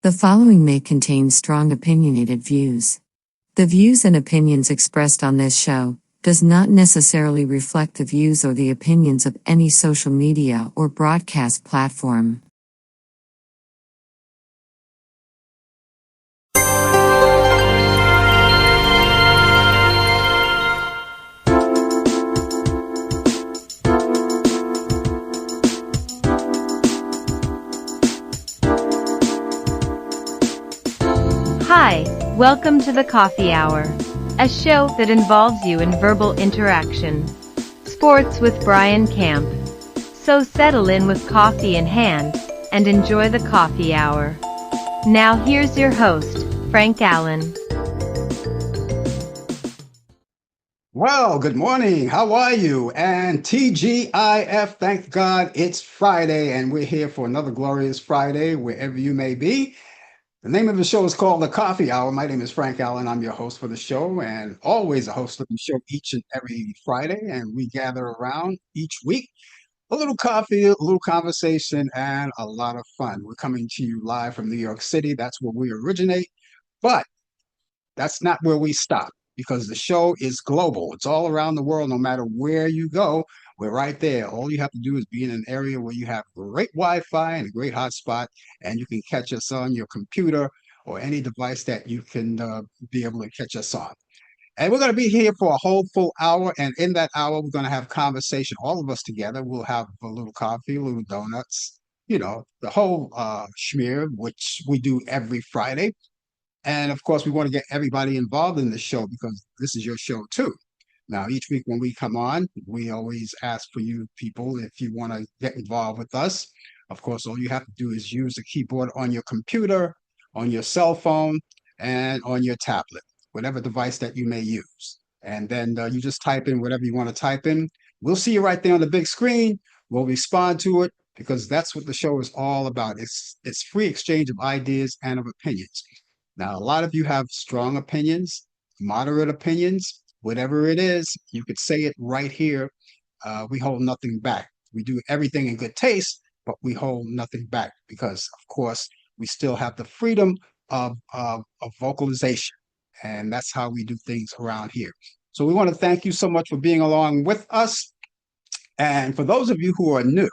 The following may contain strong opinionated views. The views and opinions expressed on this show does not necessarily reflect the views or the opinions of any social media or broadcast platform. Hi, welcome to the Coffee Hour, a show that involves you in verbal interaction. Sports with Brian Camp. So settle in with coffee in hand and enjoy the Coffee Hour. Now here's your host, Frank Allan. Well, good morning. How are you? And TGIF, thank God it's Friday, and we're here for another glorious Friday, wherever you may be. The name of the show is called The Coffee Hour. My name is Frank Allan. I'm your host for the show and always a host of the show each and every Friday. And we gather around each week, a little coffee, a little conversation, and a lot of fun. We're coming to you live from New York City. That's where we originate. But that's not where we stop because the show is global. It's all around the world. No matter where you go, we're right there. All you have to do is be in an area where you have great Wi-Fi and a great hotspot, and you can catch us on your computer or any device that you can be able to catch us on. And we're going to be here for a whole full hour. And in that hour, we're going to have conversation, all of us together. We'll have a little coffee, a little donuts, the whole schmear, which we do every Friday. And of course, we want to get everybody involved in the show because this is your show too. Now, each week when we come on, we always ask for you people if you want to get involved with us. Of course, all you have to do is use the keyboard on your computer, on your cell phone, and on your tablet, whatever device that you may use. And then you just type in whatever you want to type in. We'll see you right there on the big screen. We'll respond to it because that's what the show is all about. It's free exchange of ideas and of opinions. Now, a lot of you have strong opinions, moderate opinions, whatever it is, you could say it right here. We hold nothing back. We do everything in good taste, but we hold nothing back because, of course, we still have the freedom of vocalization. And that's how we do things around here. So we want to thank you so much for being along with us. And for those of you who are new,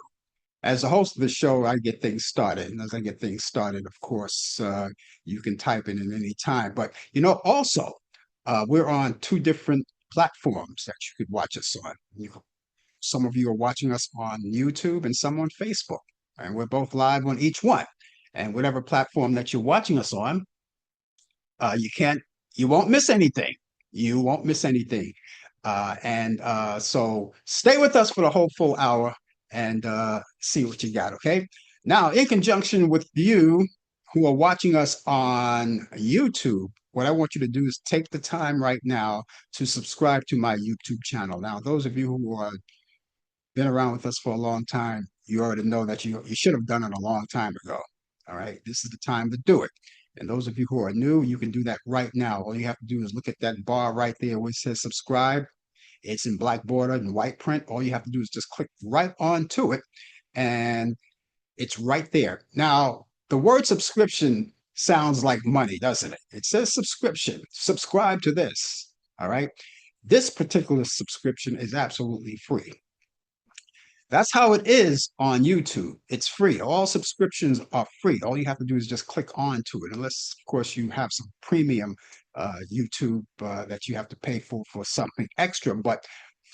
as a host of the show, I get things started. And as I get things started, of course, you can type in at any time. But, also, we're on two different platforms that you could watch us on. Some of you are watching us on YouTube and some on Facebook. And we're both live on each one. And whatever platform that you're watching us on, you won't miss anything. You won't miss anything. So stay with us for the whole full hour and see what you got, okay? Now, in conjunction with you who are watching us on YouTube, what I want you to do is take the time right now to subscribe to my YouTube channel. Now, those of you who have been around with us for a long time, you already know that you should have done it a long time ago, all right? This is the time to do it. And those of you who are new, you can do that right now. All you have to do is look at that bar right there where it says subscribe. It's in black border and white print. All you have to do is just click right onto it, and it's right there. Now, the word subscription sounds like money, doesn't it? It says subscription. Subscribe to this. All right. This particular subscription is absolutely free. That's how it is on YouTube. It's free. All subscriptions are free. All you have to do is just click on to it, unless, of course, you have some premium YouTube that you have to pay for something extra. But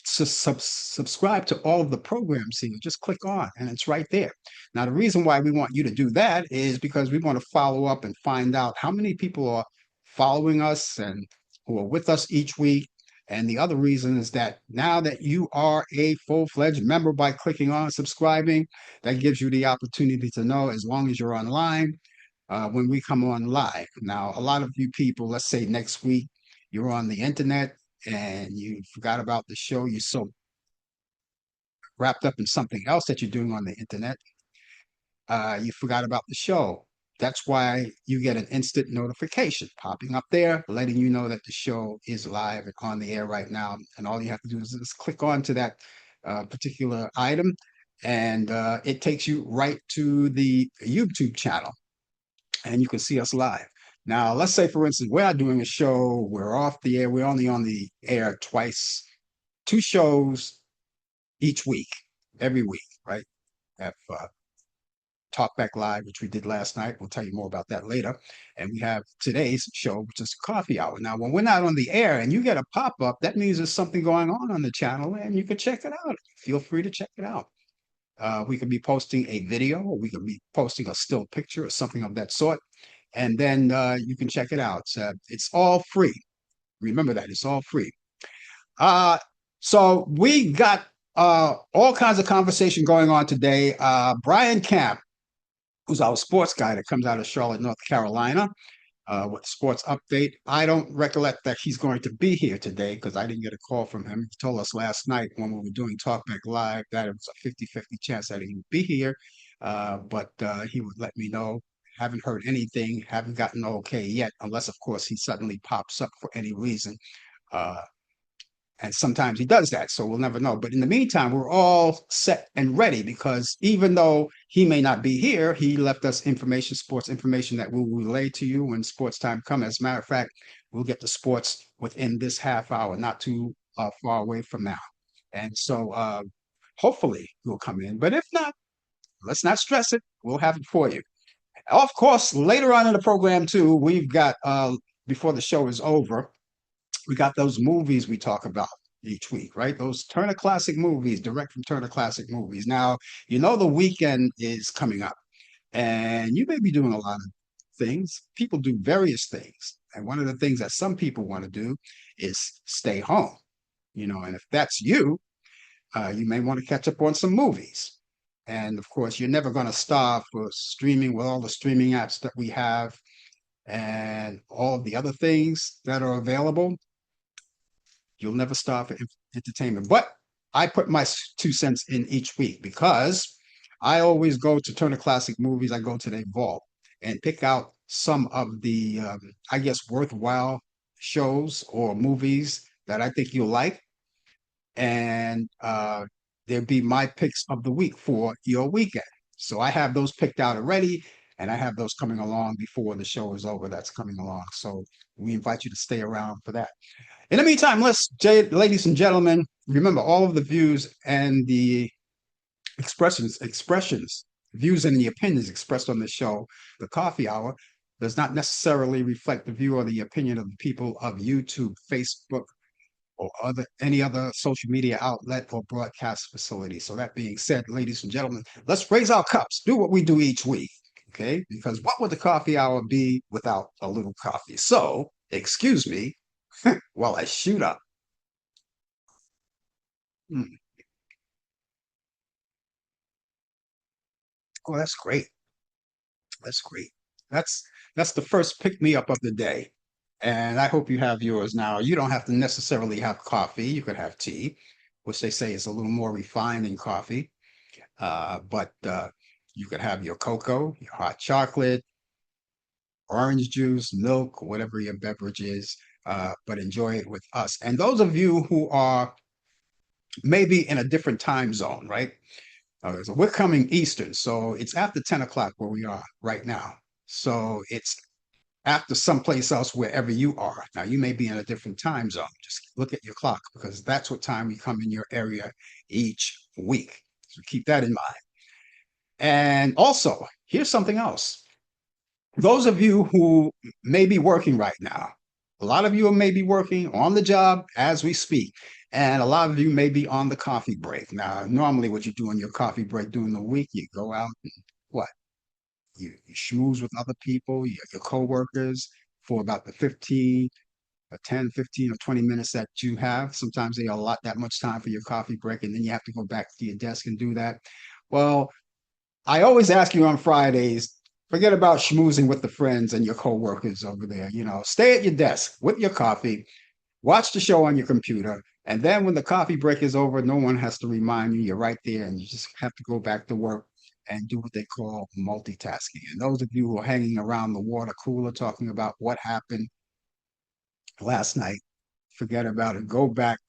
subscribe to all of the programs here. Just click on, and it's right there. Now, the reason why we want you to do that is because we want to follow up and find out how many people are following us and who are with us each week. And the other reason is that now that you are a full-fledged member by clicking on subscribing, that gives you the opportunity to know as long as you're online when we come on live. Now, a lot of you people, let's say next week, you're on the internet and you forgot about the show. You're so wrapped up in something else that you're doing on the internet. You forgot about the show. That's why you get an instant notification popping up there, letting you know that the show is live and on the air right now. And all you have to do is just click on to that particular item, and it takes you right to the YouTube channel. and you can see us live. Now, let's say, for instance, we're not doing a show, we're off the air, we're only on the air twice, two shows each week, every week, right? Have Talk Back Live, which we did last night. We'll tell you more about that later. And we have today's show, which is Coffee Hour. Now, when we're not on the air and you get a pop up, that means there's something going on the channel and you can check it out. Feel free to check it out. We could be posting a video, or we could be posting a still picture or something of that sort. And then you can check it out. It's all free. Remember that it's all free. Uh, so we got all kinds of conversation going on today. Brian Camp, who's our sports guy that comes out of Charlotte, North Carolina, with the sports update. I don't recollect that he's going to be here today because I didn't get a call from him. He told us last night when we were doing Talkback Live that it was a 50-50 chance that he would be here, but he would let me know. Haven't heard anything, haven't gotten okay yet, unless, of course, he suddenly pops up for any reason. Uh, and sometimes he does that, so we'll never know. But in the meantime, we're all set and ready because even though he may not be here, he left us information, sports information that we'll relay to you when sports time comes. As a matter of fact, we'll get to sports within this half hour, not too far away from now. And so hopefully you'll come in. But if not, let's not stress it. We'll have it for you. Of course, later on in the program, too, we've got, before the show is over, we got those movies we talk about each week, right? Those Turner Classic Movies, direct from Turner Classic Movies. Now, you know the weekend is coming up, and you may be doing a lot of things. People do various things, and one of the things that some people want to do is stay home. And if that's you, you may want to catch up on some movies. And of course, you're never going to starve for streaming with all the streaming apps that we have and all of the other things that are available. You'll never starve for entertainment. But I put my 2 cents in each week because I always go to Turner Classic Movies. I go to their vault and pick out some of the, I guess, worthwhile shows or movies that I think you'll like. And there'll be my picks of the week for your weekend. So I have those picked out already, and I have those coming along before the show is over. That's coming along. So we invite you to stay around for that. In the meantime, ladies and gentlemen, remember all of the views and the expressions, views and the opinions expressed on the show, the Coffee Hour, does not necessarily reflect the view or the opinion of the people of YouTube, Facebook, or any other social media outlet or broadcast facility. So that being said, ladies and gentlemen, let's raise our cups, do what we do each week, okay? Because what would the Coffee Hour be without a little coffee? So, excuse me, while I shoot up. Mm. Oh, that's great. That's great. That's the first pick me up of the day. And I hope you have yours now. You don't have to necessarily have coffee. You could have tea, which they say is a little more refined than coffee. But you could have your cocoa, your hot chocolate, orange juice, milk, whatever your beverage is, but enjoy it with us. And those of you who are maybe in a different time zone, right? So we're coming Eastern, so it's after 10 o'clock where we are right now. So it's after someplace else wherever you are. Now, you may be in a different time zone. Just look at your clock because that's what time we come in your area each week. So keep that in mind. And also, here's something else. Those of you who may be working right now, a lot of you may be working on the job as we speak, and a lot of you may be on the coffee break. Now, normally what you do on your coffee break during the week, you go out and what? You schmooze with other people, your coworkers for about the 15, or 10, 15, or 20 minutes that you have. Sometimes they allot that much time for your coffee break, and then you have to go back to your desk and do that. Well, I always ask you on Fridays, forget about schmoozing with the friends and your coworkers over there. Stay at your desk with your coffee, watch the show on your computer, and then when the coffee break is over, no one has to remind you. You're right there, and you just have to go back to work and do what they call multitasking. And those of you who are hanging around the water cooler talking about what happened last night, forget about it. Go back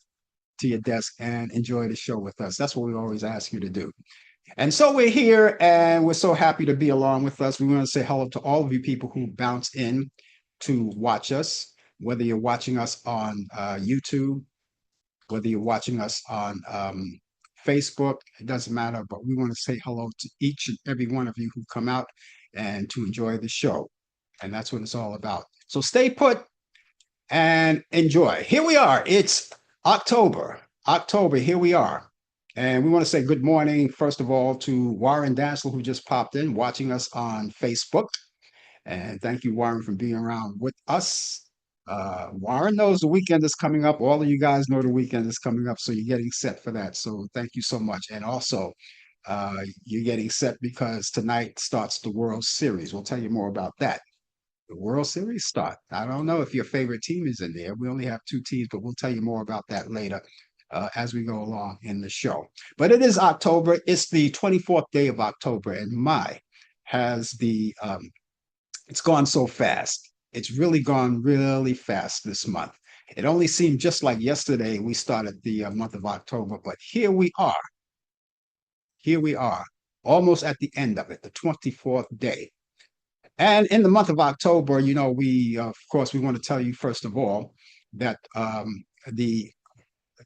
to your desk and enjoy the show with us. That's what we always ask you to do. And so we're here and we're so happy to be along with us. We want to say hello to all of you people who bounce in to watch us, whether you're watching us on YouTube, whether you're watching us on Facebook, it doesn't matter, but we want to say hello to each and every one of you who come out and to enjoy the show. And that's what it's all about. So stay put and enjoy. Here we are. It's October. October, here we are. And we want to say good morning, first of all, to Warren Dansel, who just popped in, watching us on Facebook. And thank you, Warren, for being around with us. Warren knows the weekend is coming up. All of you guys know the weekend is coming up, so you're getting set for that. So thank you so much. And also, you're getting set because tonight starts the World Series. We'll tell you more about that. The World Series start. I don't know if your favorite team is in there. We only have two teams, but we'll tell you more about that later as we go along in the show. But it is October. It's the 24th day of October, and my has it's gone so fast. It's really gone really fast this month. It only seemed just like yesterday we started the month of October, but here we are. Here we are, almost at the end of it, the 24th day. And in the month of October, we, of course, we want to tell you, first of all, that the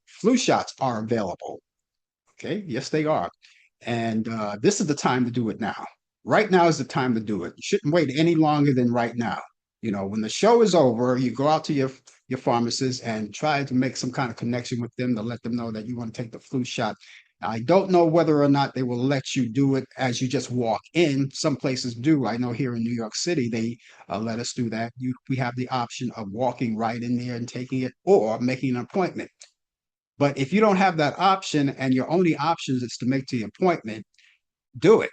flu shots are available. Okay, yes, they are. And this is the time to do it now. Right now is the time to do it. You shouldn't wait any longer than right now. When the show is over, you go out to your pharmacist and try to make some kind of connection with them to let them know that you want to take the flu shot. I don't know whether or not they will let you do it as you just walk in. Some places do. I know here in New York City, they let us do that. We have the option of walking right in there and taking it or making an appointment. But if you don't have that option and your only option is to make the appointment, do it.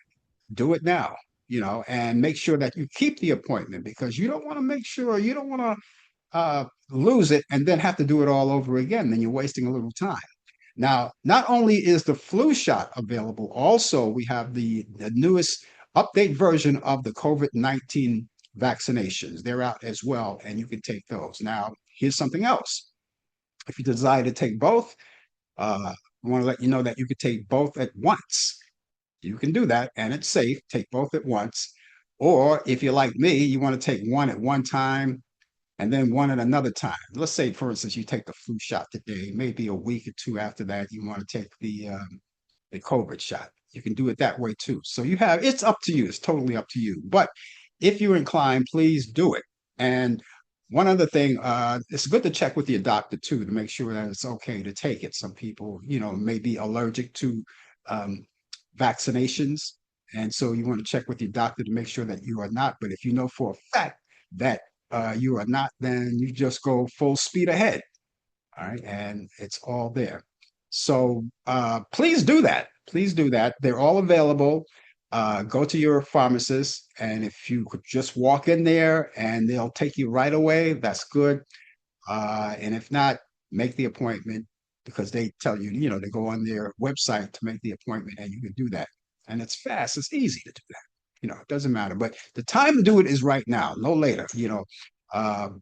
Do it now, and make sure that you keep the appointment because you don't want to you don't want to lose it and then have to do it all over again. Then you're wasting a little time. Now, not only is the flu shot available, also we have the newest update version of the COVID-19 vaccinations. They're out as well, and you can take those. Now, here's something else. If you desire to take both, I want to let you know that you could take both at once. You can do that, and it's safe. Take both at once. Or if you're like me, you want to take one at one time and then one at another time. Let's say, for instance, you take the flu shot today. Maybe a week or two after that, you want to take the COVID shot. You can do it that way too. So it's up to you. It's totally up to you. But if you're inclined, please do it. And one other thing, it's good to check with your doctor too to make sure that it's okay to take it. Some people, may be allergic to vaccinations. And so you want to check with your doctor to make sure that you are not. But if you know for a fact that you are not, then you just go full speed ahead. All right. And it's all there. So please do that. Please do that. They're all available. Go to your pharmacist. And if you could just walk in there and they'll take you right away, that's good. And if not, make the appointment because they tell you, they go on their website to make the appointment and you can do that. And it's fast, it's easy to do that. It doesn't matter. But the time to do it is right now, no later.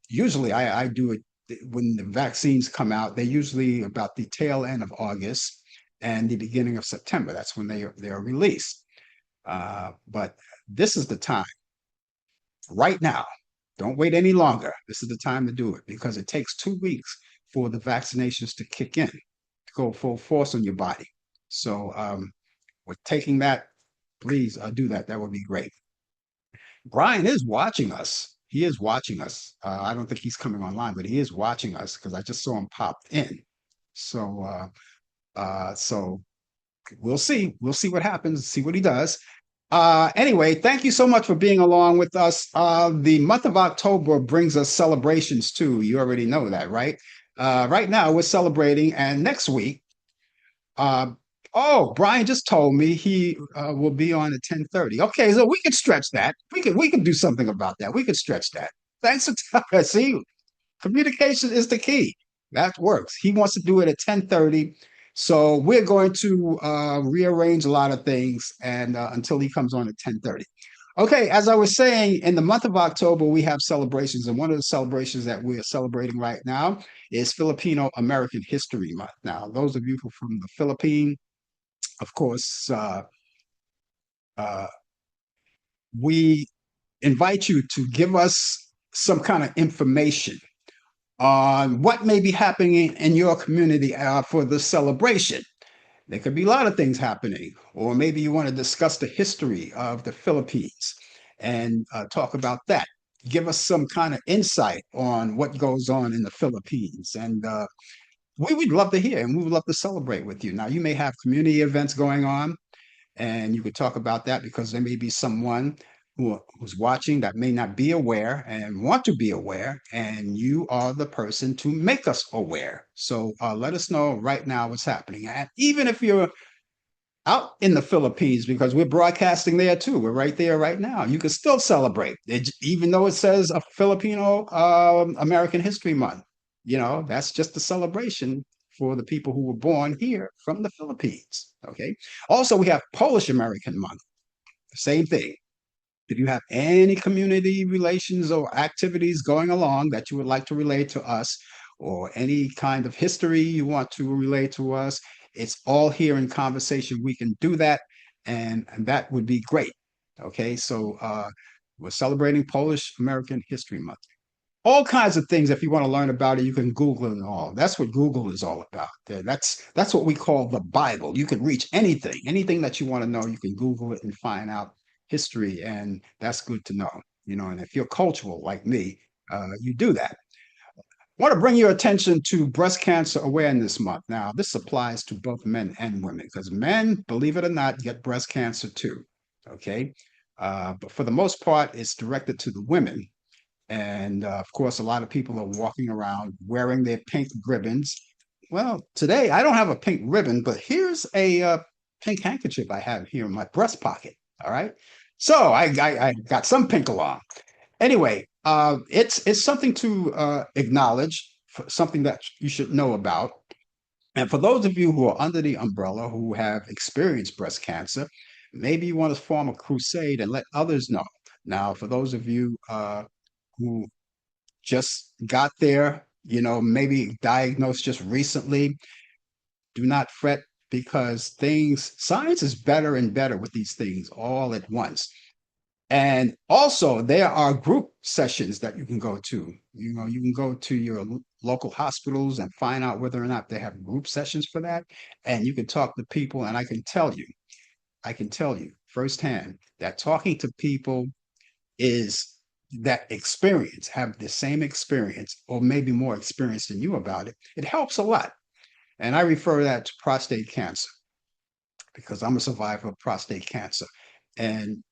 Usually I do it when the vaccines come out. They're usually about the tail end of August and the beginning of September. That's when they are released. But this is the time right now. Don't wait any longer. This is the time to do it because it takes 2 weeks for the vaccinations to kick in, to go full force on your body. So with taking that, please do that. That would be great. Brian is watching us. He is watching us. I don't think he's coming online, but he is watching us because I just saw him pop in. So so we'll see. We'll see what happens, see what he does. Anyway, thank you so much for being along with us. The month of October brings us celebrations too. You already know that, right? Right now we're celebrating, and next week, Brian just told me he will be on at 10:30. Okay, so we could stretch that. We could do something about that. We could stretch that. Thanks for see, communication is the key. That works. He wants to do it at 10:30. So we're going to rearrange a lot of things and until he comes on at 10:30. Okay, as I was saying, in the month of October, we have celebrations. And one of the celebrations that we are celebrating right now is Filipino American History Month. Now, those of you who are from the Philippines, of course, uh, we invite you to give us some kind of information on what may be happening in your community for the celebration. There could be a lot of things happening, or maybe you want to discuss the history of the Philippines and talk about that. Give us some kind of insight on what goes on in the Philippines. And we would love to hear and we would love to celebrate with you. Now, you may have community events going on, and you could talk about that because there may be someone who's watching that may not be aware and want to be aware, and you are the person to make us aware. So let us know right now what's happening. And even if you're out in the Philippines, because we're broadcasting there too, we're right there right now, you can still celebrate it, even though it says a Filipino American History Month. You know, that's just a celebration for the people who were born here from the Philippines. Okay. Also, we have Polish American Month. Same thing. If you have any community relations or activities going along that you would like to relate to us, or any kind of history you want to relate to us, it's all here in conversation. We can do that, and that would be great. Okay, so we're celebrating Polish American History Month. All kinds of things. If you want to learn about it, you can Google it all. That's what Google is all about. That's what we call the Bible. You can reach anything that you want to know. You can Google it and find out history, and that's good to know. You know, and if you're cultural like me, you do that. I want to bring your attention to Breast Cancer Awareness Month. Now, this applies to both men and women because men, believe it or not, get breast cancer too. Okay, but for the most part, it's directed to the women, and of course, a lot of people are walking around wearing their pink ribbons. Well, today I don't have a pink ribbon, but here's a pink handkerchief I have here in my breast pocket. All right. So I got some pink along. Anyway, it's something to acknowledge, something that you should know about. And for those of you who are under the umbrella who have experienced breast cancer, maybe you want to form a crusade and let others know. Now, for those of you who just got there, you know, maybe diagnosed just recently, do not fret because science is better and better with these things all at once. And also, there are group sessions that you can go to. You know, you can go to your local hospitals and find out whether or not they have group sessions for that. And you can talk to people, and I can tell you firsthand that talking to people is that experience, have the same experience or maybe more experience than you about it. It helps a lot. And I refer that to prostate cancer because I'm a survivor of prostate cancer. And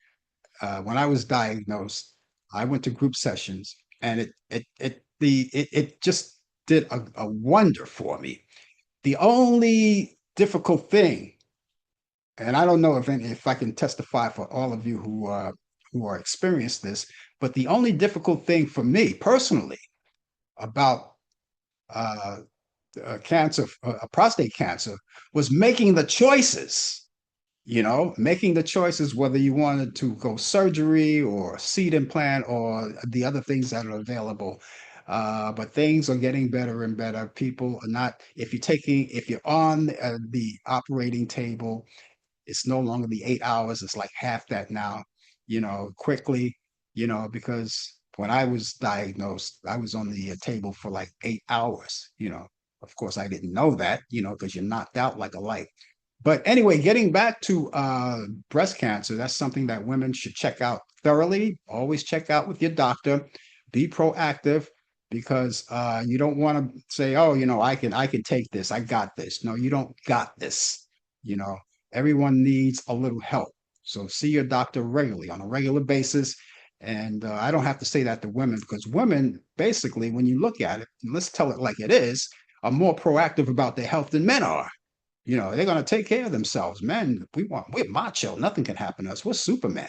when I was diagnosed, I went to group sessions, and it just did a wonder for me. The only difficult thing, and I don't know if I can testify for all of you who are experienced this, but the only difficult thing for me personally about uh, cancer, prostate cancer, was making the choices. You know, making the choices whether you wanted to go surgery or seed implant or the other things that are available. But things are getting better and better. People are not, if you're on the operating table, it's no longer the 8 hours, it's like half that now, you know, quickly, you know, because when I was diagnosed, I was on the table for like 8 hours, you know. Of course, I didn't know that, you know, because you're knocked out like a light. But anyway, getting back to breast cancer, that's something that women should check out thoroughly. Always check out with your doctor. Be proactive because you don't want to say, "Oh, you know, I can take this. I got this." No, you don't got this. You know, everyone needs a little help. So see your doctor regularly on a regular basis. And I don't have to say that to women because women, basically, when you look at it, let's tell it like it is, are more proactive about their health than men are. You know, they're gonna take care of themselves. Men, we're macho. Nothing can happen to us. We're Superman.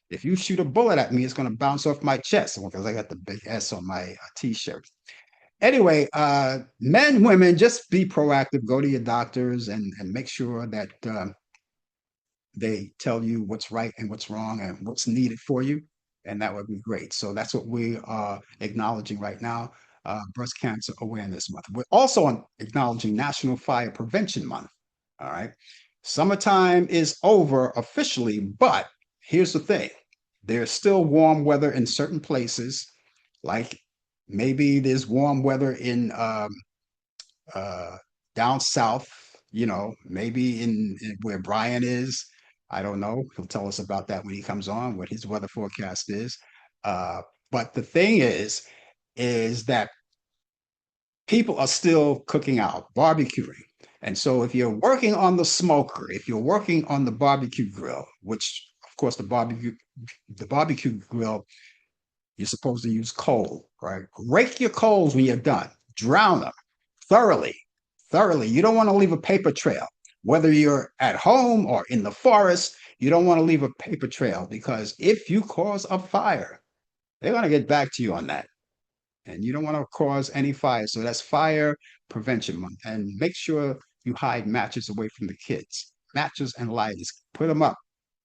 If you shoot a bullet at me, it's gonna bounce off my chest because I got the big S on my t-shirt. Anyway, men, women, just be proactive. Go to your doctors and make sure that they tell you what's right and what's wrong and what's needed for you, and that would be great. So that's what we are acknowledging right now, Breast Cancer Awareness Month. We're also acknowledging National Fire Prevention Month. All right. Summertime is over officially, but here's the thing: there's still warm weather in certain places, like maybe there's warm weather in uh, down south, maybe in where Brian is. I don't know. He'll tell us about that when he comes on, what his weather forecast is. Uh, but the thing is that people are still cooking out, barbecuing. And so if you're working on the smoker, if you're working on the barbecue grill, which of course the barbecue grill, you're supposed to use coal, right? Rake your coals when you're done. Drown them thoroughly, thoroughly. You don't want to leave a paper trail. Whether you're at home or in the forest, you don't want to leave a paper trail because if you cause a fire, they're going to get back to you on that. And you don't want to cause any fire. So that's fire prevention month. And make sure you hide matches away from the kids. Matches and lighters. Put them up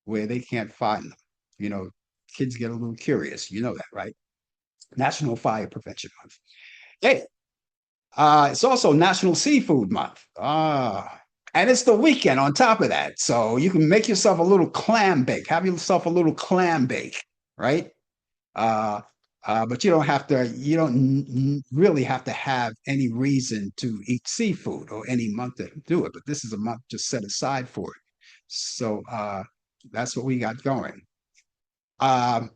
where they can't find them. You know, kids get a little curious. You know that, right? National Fire Prevention Month. Hey, it's also National Seafood Month. And it's the weekend on top of that. So you can make yourself a little clam bake. Have yourself a little clam bake, right? Uh, but you don't really have to have any reason to eat seafood or any month to do it. But this is a month just set aside for it. So that's what we got going. Um,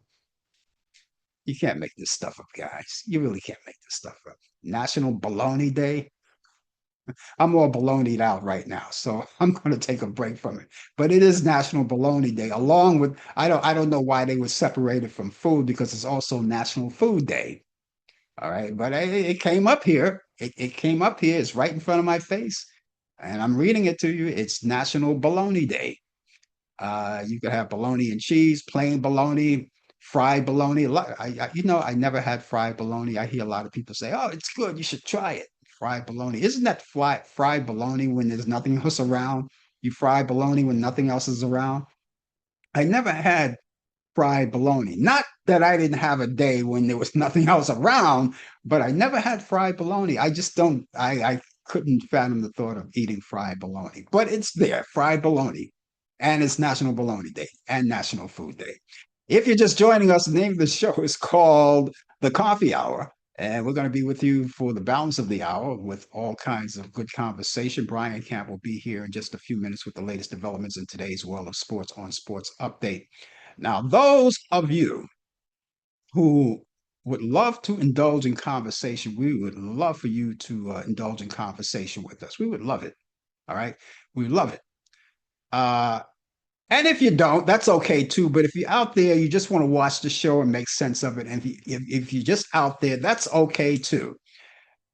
you can't make this stuff up, guys. You really can't make this stuff up. National Bologna Day. I'm all baloneyed out right now, so I'm going to take a break from it. But it is National Bologna Day, along with I don't know why they were separated from food because it's also National Food Day. All right, but it came up here. It came up here. It's right in front of my face, and I'm reading it to you. It's National Bologna Day. You could have bologna and cheese, plain bologna, fried bologna. I never had fried bologna. I hear a lot of people say, "Oh, it's good. You should try it." Fried bologna. Isn't that fried bologna when there's nothing else around? You fry bologna when nothing else is around. I never had fried bologna. Not that I didn't have a day when there was nothing else around, but I never had fried bologna. I just don't, I couldn't fathom the thought of eating fried bologna. But it's there, fried bologna. And it's National Bologna Day and National Food Day. If you're just joining us, the name of the show is called The Coffee Hour. And we're going to be with you for the balance of the hour with all kinds of good conversation. Brian Camp will be here in just a few minutes with the latest developments in today's world of sports on Sports Update. Now, those of you who would love to indulge in conversation, we would love for you to indulge in conversation with us. We would love it. All right. We love it. Uh, and if you don't, that's okay too. But if you're out there, you just want to watch the show and make sense of it. And if you're just out there, that's okay too.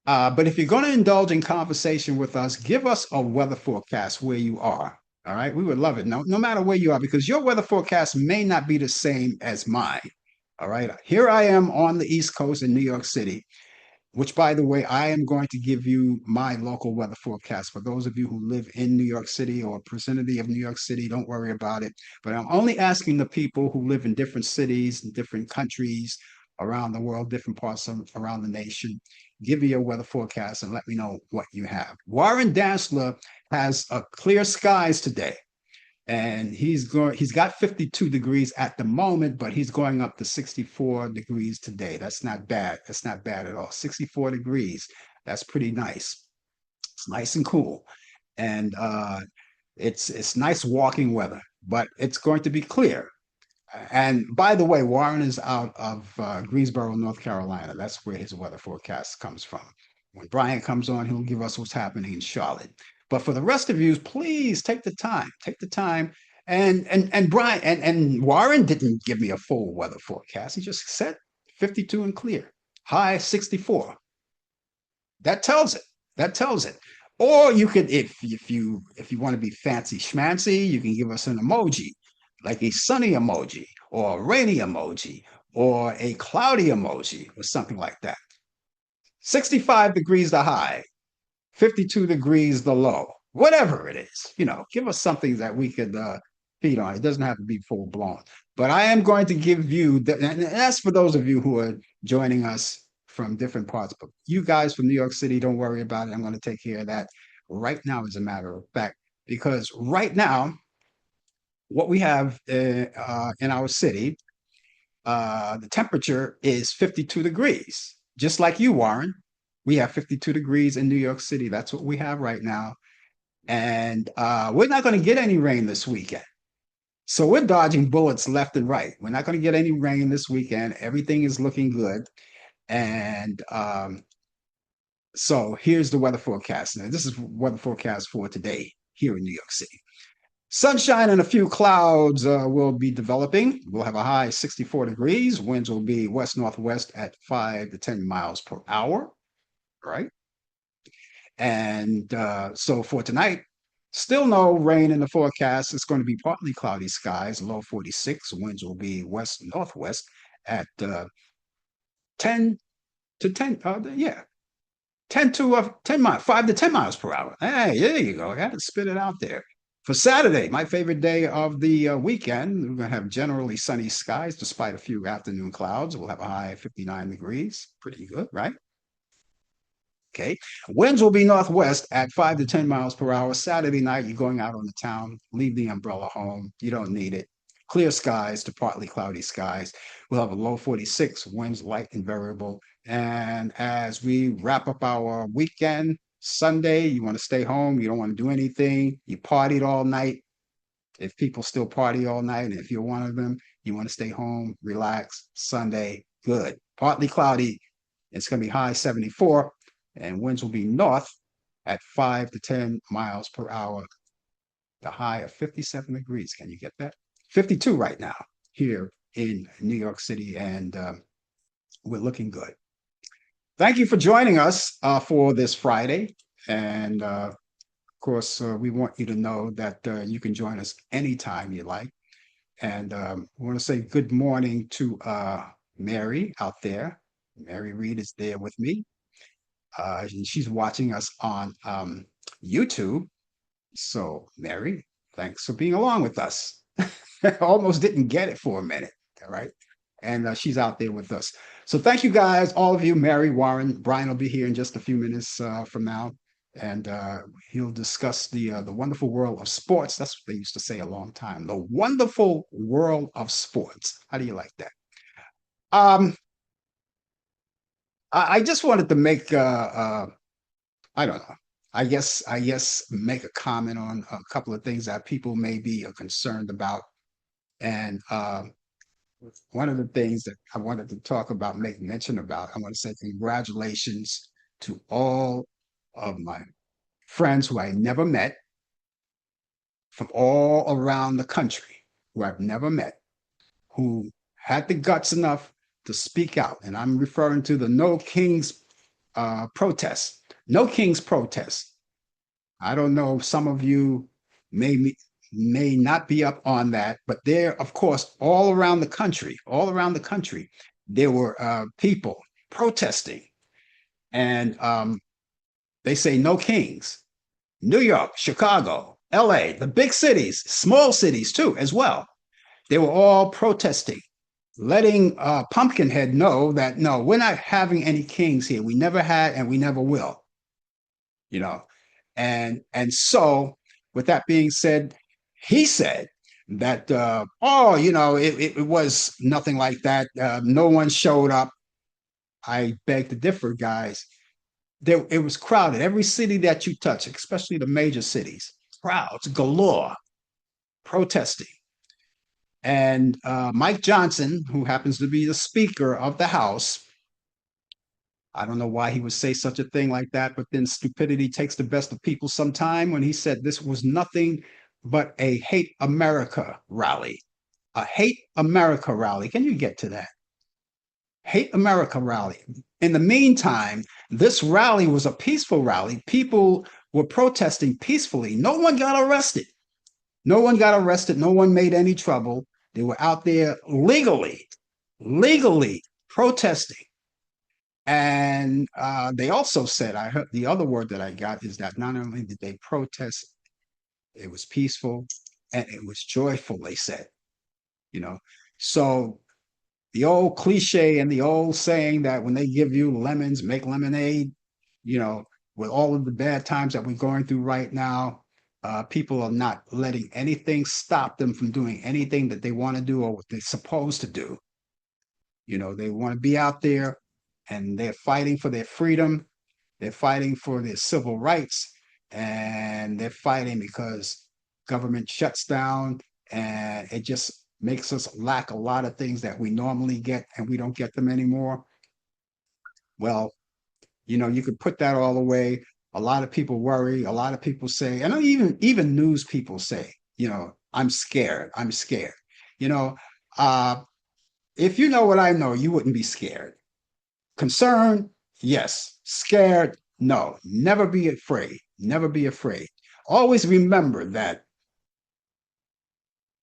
But if you're going to indulge in conversation with us, give us a weather forecast where you are. All right. We would love it. No matter where you are, because your weather forecast may not be the same as mine. All right. Here I am on the East Coast in New York City, which, by the way, I am going to give you my local weather forecast. For those of you who live in New York City or vicinity of New York City, don't worry about it. But I'm only asking the people who live in different cities and different countries around the world, different parts around the nation, give me your weather forecast and let me know what you have. Warren Dansler has clear skies today. And he's got 52 degrees at the moment, but he's going up to 64 degrees today. That's not bad. That's not bad at all. 64 degrees. That's pretty nice. It's nice and cool. And it's nice walking weather, but it's going to be clear. And by the way, Warren is out of Greensboro, North Carolina. That's where his weather forecast comes from. When Brian comes on, he'll give us what's happening in Charlotte. But for the rest of you, please take the time. And Brian and Warren didn't give me a full weather forecast. He just said 52 and clear, high 64. That tells it. That tells it. Or you could, if you want to be fancy schmancy, you can give us an emoji, like a sunny emoji, or a rainy emoji, or a cloudy emoji, or something like that. 65 degrees the high, 52 degrees the low, whatever it is, give us something that we could feed on. It doesn't have to be full blown. But I am going to give you, and that's for those of you who are joining us from different parts. But you guys from New York City, don't worry about it. I'm going to take care of that right now, as a matter of fact, because right now, what we have in our city, the temperature is 52 degrees, just like you, Warren. We have 52 degrees in New York City. That's what we have right now. And we're not going to get any rain this weekend. So we're dodging bullets left and right. We're not going to get any rain this weekend. Everything is looking good. And so here's the weather forecast. Now, this is weather forecast for today here in New York City. Sunshine and a few clouds will be developing. We'll have a high 64 degrees. Winds will be west northwest at 5 to 10 miles per hour. Right. And so for tonight, still no rain in the forecast. It's going to be partly cloudy skies, low 46. Winds will be west northwest at 10 to 10. Yeah, 10 to 10 miles, 5 to 10 miles per hour. Hey, there you go. I got to spit it out there. For Saturday, my favorite day of the weekend, we're going to have generally sunny skies despite a few afternoon clouds. We'll have a high of 59 degrees. Pretty good, right? Okay. Winds will be northwest at 5 to 10 miles per hour. Saturday night, you're going out on the town, leave the umbrella home. You don't need it. Clear skies to partly cloudy skies. We'll have a low 46, winds light and variable. And as we wrap up our weekend, Sunday, you want to stay home, you don't want to do anything, you partied all night. If people still party all night, and if you're one of them, you want to stay home, relax, Sunday, good. Partly cloudy, it's going to be high 74, and winds will be north at 5 to 10 miles per hour. The high of 57 degrees. Can you get that? 52 right now here in New York City, and we're looking good. Thank you for joining us for this Friday. And of course, we want you to know that you can join us anytime you like. And I want to say good morning to Mary out there. Mary Reed is there with me. And she's watching us on YouTube. So, Mary, thanks for being along with us. Almost didn't get it for a minute. All right. And she's out there with us. So thank you guys, all of you, Mary, Warren. Brian will be here in just a few minutes from now. And he'll discuss the wonderful world of sports. That's what they used to say a long time. The wonderful world of sports. How do you like that? I just wanted to make I don't know. I guess make a comment on a couple of things that people may be concerned about. And one of the things that I wanted to talk about, make mention about, I want to say congratulations to all of my friends who I never met from all around the country, who I've never met, who had the guts enough to speak out. And I'm referring to the No Kings protest. No Kings protest. I don't know, some of you may not be up on that, but there, of course, all around the country, there were people protesting. And they say no kings. New York, Chicago, LA, the big cities, small cities too, as well. They were all protesting, letting Pumpkinhead know that no, we're not having any kings here. We never had and we never will. You know, and so with that being said, he said that oh, it was nothing like that. No one showed up. I beg to differ, guys. It was crowded. Every city that you touch, especially the major cities, crowds galore protesting. And Mike Johnson, who happens to be the Speaker of the House, I don't know why he would say such a thing like that, but then stupidity takes the best of people sometime when he said this was nothing but a hate America rally. A hate America rally. Can you get to that? Hate America rally. In the meantime, this rally was a peaceful rally. People were protesting peacefully. No one got arrested. No one got arrested. No one made any trouble. They were out there legally protesting. And they also said, I heard the other word that I got is that not only did they protest, it was peaceful and it was joyful, they said, So the old cliche and the old saying that when they give you lemons, make lemonade, with all of the bad times that we're going through right now, People are not letting anything stop them from doing anything that they want to do or what they're supposed to do. They want to be out there and they're fighting for their freedom. They're fighting for their civil rights, and they're fighting because government shuts down and it just makes us lack a lot of things that we normally get and we don't get them anymore. Well, you could put that all away. A lot of people worry. A lot of people say, and even news people say, I'm scared. I'm scared. You know, uh, if you know what I know, you wouldn't be scared. Concerned, yes. Scared, no. Never be afraid. Never be afraid. Always remember that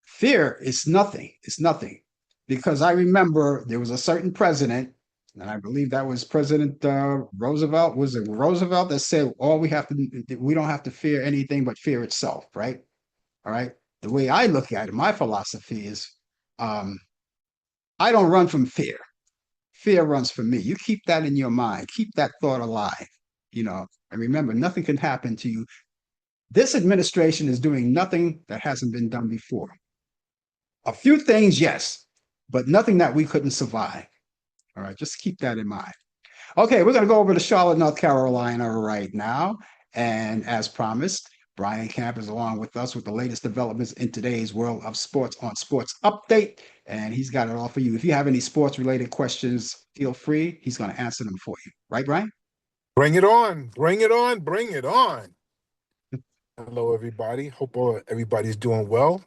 fear is nothing. It's nothing. Because I remember there was a certain president, and I believe that was President Roosevelt. Was it Roosevelt that said, we don't have to fear anything but fear itself, right? All right. The way I look at it, my philosophy is um, I don't run from fear. Fear runs from me. You keep that in your mind. Keep that thought alive, and remember, nothing can happen to you. This administration is doing nothing that hasn't been done before. A few things, yes, but nothing that we couldn't survive. All right, just keep that in mind. Okay, we're going to go over to Charlotte, North Carolina right now. And as promised, Brian Camp is along with us with the latest developments in today's world of sports on Sports Update. And he's got it all for you. If you have any sports related questions, feel free. He's going to answer them for you. Right, Brian? Bring it on. Bring it on. Bring it on. Hello, everybody. Hope everybody's doing well.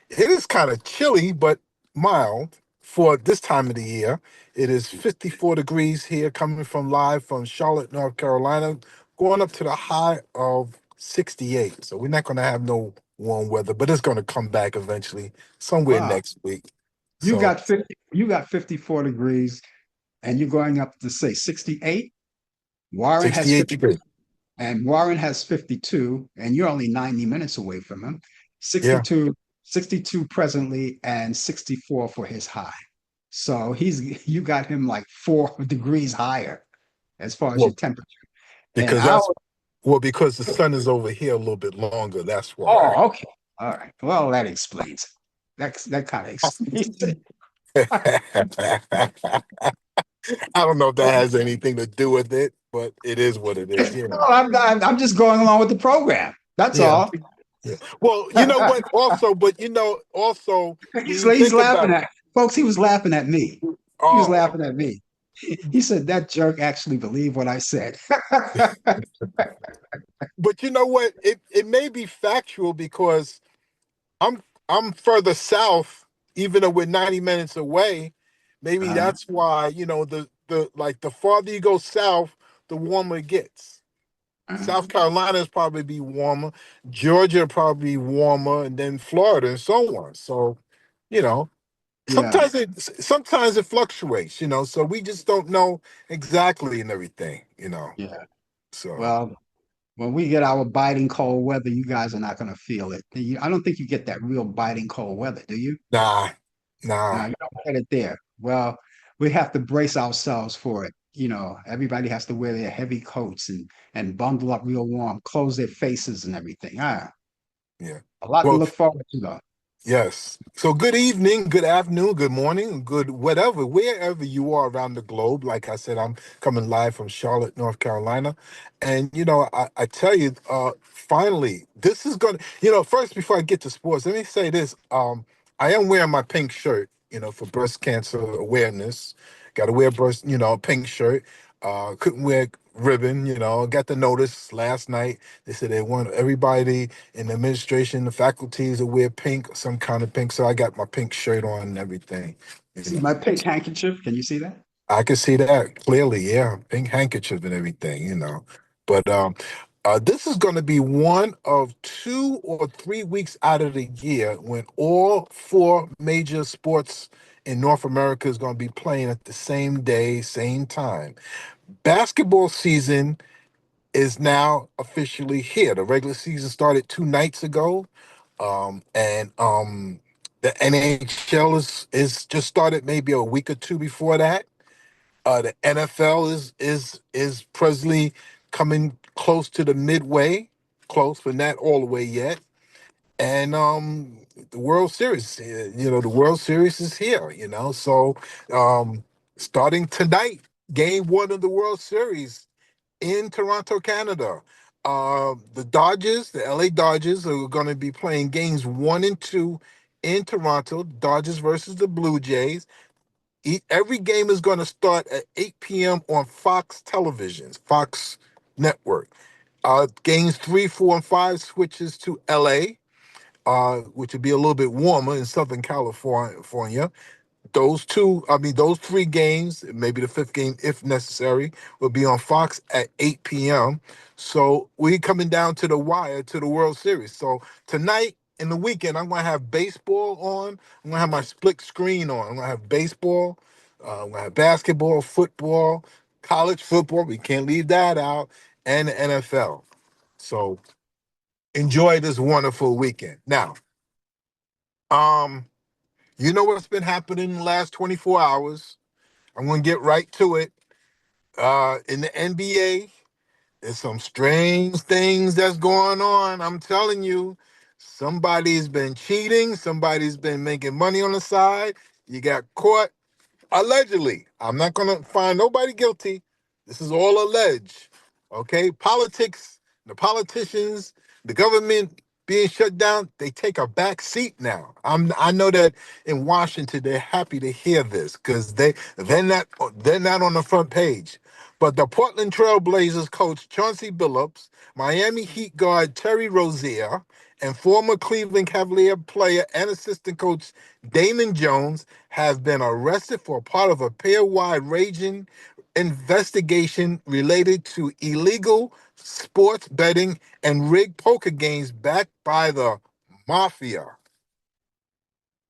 It is kind of chilly, but mild for this time of the year. It is 54 degrees here, coming live from Charlotte, North Carolina, going up to the high of 68. So we're not going to have no warm weather, but it's going to come back eventually, somewhere Wow. next week. You So got 50, you got 54 degrees and you're going up to say 68. Warren has 68 50, degrees. and Warren has 52, and you're only 90 minutes away from him. Yeah. 62, 62 presently, and 64 for his high. So you got him like 4 degrees higher as far as your Well, temperature. And because our because the sun is over here a little bit longer. That's why. oh, okay. All right. Well, that explains it. That kind of explains it. I don't know if that has anything to do with it, but it is what it is, No, I'm just going along with the program. That's Yeah. all. Yeah. Well, you know what? Also, also when He's you he's think laughing about at folks. He was laughing at me. He was oh, laughing at me. He said that jerk actually believed what I said. but you know what? It may be factual because I'm I'm further south, even though we're 90 minutes away. Maybe uh, that's why, the farther you go south, the warmer it gets. uh, South Carolina is probably be warmer, Georgia probably warmer, and then Florida and so on. So, you know, yeah, sometimes it fluctuates, so we just don't know exactly and everything. yeah. So Well, when we get our biting cold weather, you guys are not going to feel it. I don't think you get that real biting cold weather, do you? nah, No, nah, you don't get it there. Well, we have to brace ourselves for it. Everybody has to wear their heavy coats and bundle up real warm, close their faces and everything. yeah. A lot to Well, look forward to, though. yes. So good evening, good afternoon, good morning, good whatever, wherever you are around the globe. Like I said, I'm coming live from Charlotte, North Carolina. And I tell you, finally, this is gonna, first before I get to sports, let me say this. I am wearing my pink shirt, for breast cancer awareness. Gotta wear pink shirt. Couldn't wear ribbon, got the notice last night. They said they want everybody in the administration, the faculties to wear pink, some kind of pink. So I got my pink shirt on and everything. You See know, my pink handkerchief? Can you see that? I can see that clearly. Yeah, pink handkerchief and everything. But this is going to be one of 2 or 3 weeks out of the year when all four major sports in North America is going to be playing at the same day, same time. Basketball season is now officially here. The regular season started 2 nights ago, and the NHL is just started maybe a week or two before that. The NFL is presently coming close to the midway. close, but not all the way yet. And the World Series, the World Series is here. So um, starting tonight, Game One of the World Series in Toronto, Canada. The Dodgers, the LA Dodgers, are going to be playing games 1 and 2 in Toronto. Dodgers versus the Blue Jays. Every game is going to start at 8 p.m. on Fox Television, Fox Network. Games 3, 4, and 5 switches to LA, which would be a little bit warmer in Southern California. Those 3 games, maybe the fifth game if necessary, will be on Fox at 8 p.m. So we're coming down to the wire to the World Series. So tonight in the weekend, I'm going to have baseball on. I'm going to have my split screen on. I'm going to have baseball, I'm going to have basketball, football, college football. We can't leave that out, and the NFL. So enjoy this wonderful weekend. Now, um, you know what's been happening in the last 24 hours? I'm going to get right to it. In the NBA, there's some strange things that's going on. I'm telling you, somebody's been cheating. Somebody's been making money on the side. You got caught. Allegedly. I'm not going to find nobody guilty. This is all alleged. Okay? Politics, the politicians, the government being shut down, they take a back seat now. I know that in Washington they're happy to hear this because they're not on the front page. But the Portland Trail Blazers coach Chauncey Billups, Miami Heat guard Terry Rozier, and former Cleveland Cavalier player and assistant coach Damon Jones have been arrested for part of a pair-wide raging investigation related to illegal sports betting and rigged poker games backed by the mafia.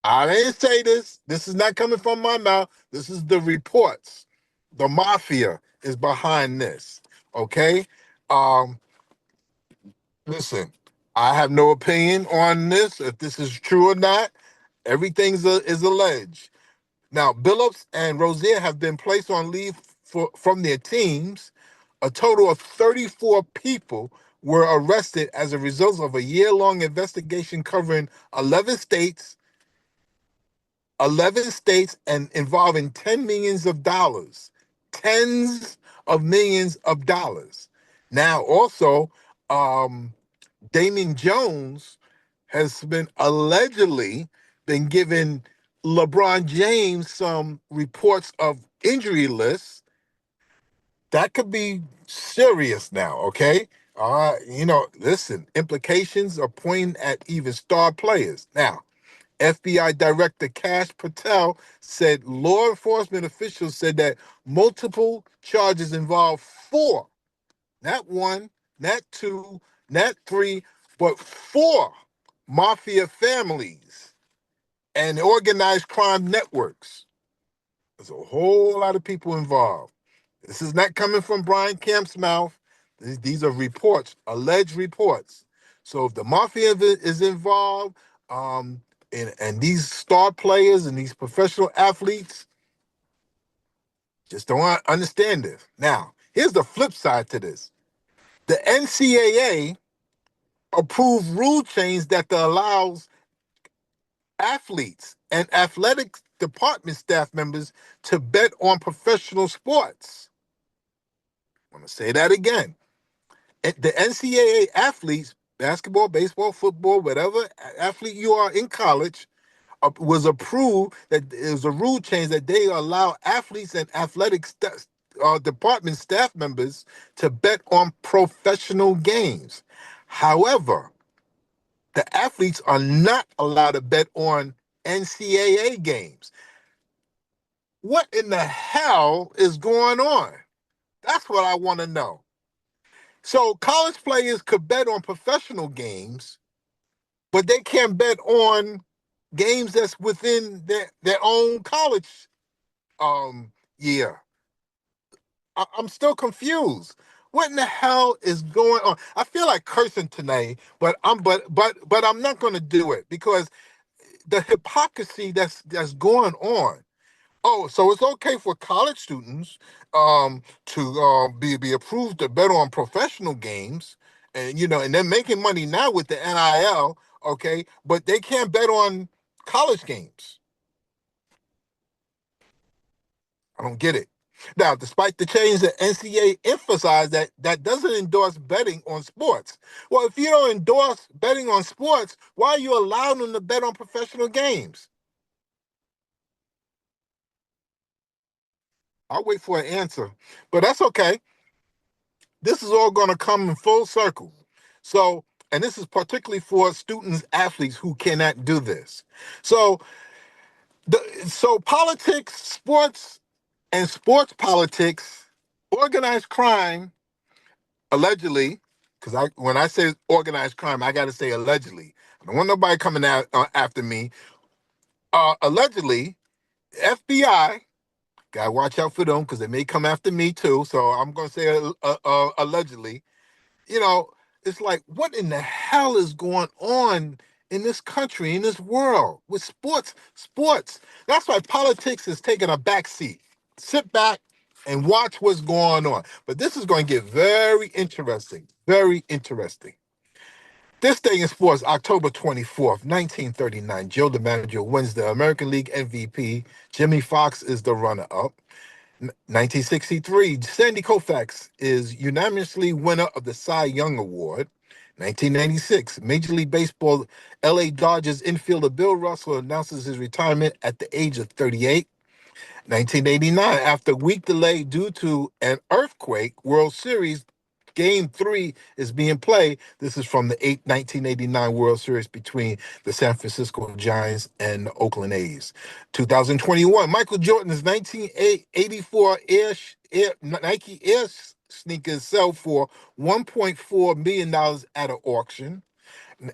I didn't say this. This is not coming from my mouth. This is the reports. The mafia is behind this. Okay? Um, Listen, I have no opinion on this, if this is true or not. Is alleged. Now, Billups and Rozier have been placed on leave from their teams. A total of 34 people were arrested as a result of a year-long investigation covering 11 states, 11 states and involving $10 million, tens of millions of dollars. Now, also, um, Damon Jones has been allegedly been given LeBron James some reports of injury lists. That could be serious now, okay? Listen, implications are pointing at even star players. Now, FBI Director Kash Patel said law enforcement officials said that multiple charges involve 4, not 1, not 2, not 3, but 4 mafia families and organized crime networks. There's a whole lot of people involved. This is not coming from Brian Kemp's mouth. These are reports, alleged reports. So if the mafia is involved, um, and these star players and these professional athletes just don't understand this. Now, here's the flip side to this. The NCAA approved rule change that allows athletes and athletic department staff members to bet on professional sports. I'm going to say that again. The NCAA athletes, basketball, baseball, football, whatever athlete you are in college, was approved that there's a rule change that they allow athletes and athletic department staff members to bet on professional games. However, the athletes are not allowed to bet on NCAA games. What in the hell is going on? That's what I want to know. So college players could bet on professional games, but they can't bet on games that's within their own college year. I'm still confused. What in the hell is going on? I feel like cursing tonight, but I'm not going to do it because the hypocrisy that's going on. Oh, so it's okay for college students to be approved to bet on professional games, and and they're making money now with the NIL. Okay, but they can't bet on college games. I don't get it. Now, despite the change, the NCAA emphasized that that doesn't endorse betting on sports. Well, if you don't endorse betting on sports, why are you allowing them to bet on professional games? I'll wait for an answer, but that's okay. This is all going to come in full circle. So, and this is particularly for students, athletes who cannot do this. So, so politics, sports, and sports politics, organized crime, allegedly, because when I say organized crime, I got to say allegedly. I don't want nobody coming out after me. Allegedly, FBI, gotta watch out for them because they may come after me too. So I'm gonna say allegedly. You know, it's like, what in the hell is going on in this country, in this world with sports? Sports. That's why politics is taking a back seat. Sit back and watch what's going on. But this is going to get very interesting. Very interesting. This day in sports, October 24th, 1939, Joe DiMaggio wins the American League MVP. Jimmy Fox is the runner-up. 1963, Sandy Koufax is unanimously winner of the Cy Young Award. 1996, Major League Baseball LA Dodgers infielder Bill Russell announces his retirement at the age of 38. 1989, after a week delay due to an earthquake, World Series Game 3 is being played. This is from the 1989 World Series between the San Francisco Giants and the Oakland A's. 2021, Michael Jordan's 1984 Nike Air sneakers sell for $1.4 million at an auction.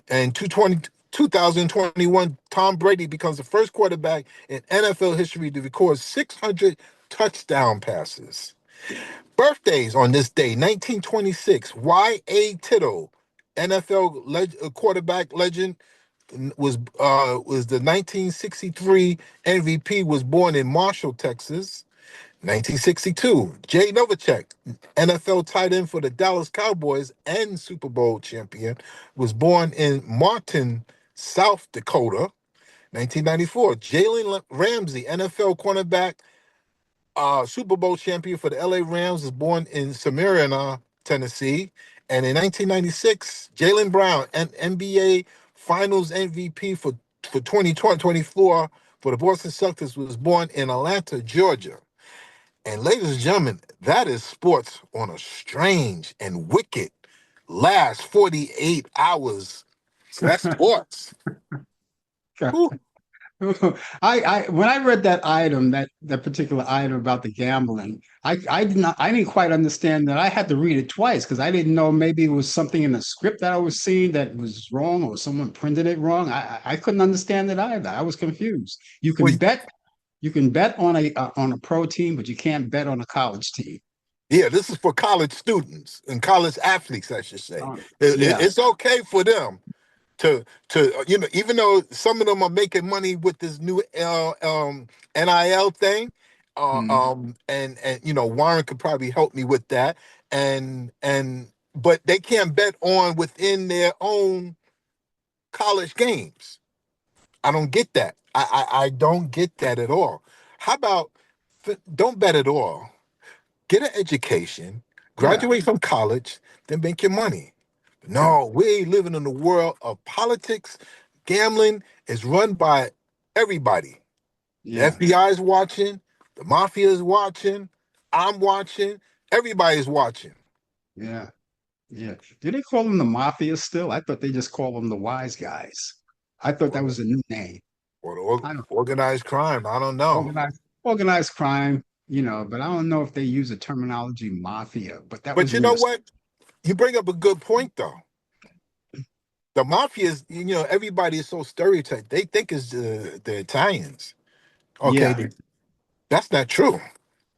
And 2021, Tom Brady becomes the first quarterback in NFL history to record 600 touchdown passes. Birthdays on this day: 1926, Y.A. Tittle, NFL quarterback legend, was the 1963 MVP, was born in Marshall, Texas. 1962, Jay Novacek, NFL tight end for the Dallas Cowboys and Super Bowl champion, was born in Martin, South Dakota. 1994, Jalen Ramsey, NFL cornerback, Super Bowl champion for the LA Rams, was born in Smyrna, Tennessee. And in 1996, Jaylen Brown, an NBA Finals MVP for 2024 for the Boston Celtics, was born in Atlanta, Georgia. And ladies and gentlemen, that is sports on a strange and wicked last 48 hours. So that's sports. Whew. I when I read that item, that particular item about the gambling, I didn't quite understand that. I had to read it twice because I didn't know, maybe it was something in the script that I was seeing that was wrong, or someone printed it wrong. I couldn't understand it either. I was confused. Well, You can bet on a pro team, but you can't bet on a college team. yeah, this is for college students and college athletes, I should say. Yeah. It's okay for them to even though some of them are making money with this new NIL thing, Mhm. and Warren could probably help me with that, and but they can't bet on within their own college games. I don't get that. I don't get that at all. How about don't bet at all? Get an education, Yeah. graduate from college, then make your money. Yeah. No, we living in a world of politics. Gambling is run by everybody. The Yeah. FBI is watching, the mafia is watching, I'm watching, everybody is watching. Yeah. Yeah. Do they call them the mafia still? I thought they just call them the wise guys. I thought that Or, was a new name. or the I don't organized crime. I don't know. organized crime, but I don't know if they use the terminology mafia, but that But was you know new. what? You bring up a good point, though. The mafia is, everybody is so stereotyped. They think it's the Italians. Okay, Yeah. that's not true.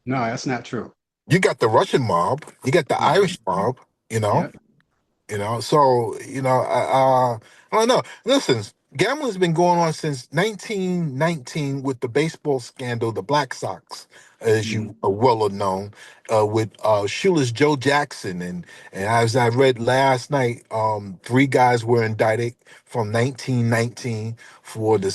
No, that's not true. You got the Russian mob, you got the Yeah. Irish mob, Yeah. So I don't know. Listen, Gambling's been going on since 1919 with the baseball scandal, the Black Sox, as Mm, you are well known, with shoeless Joe Jackson, and as I read last night, three guys were indicted from 1919 for the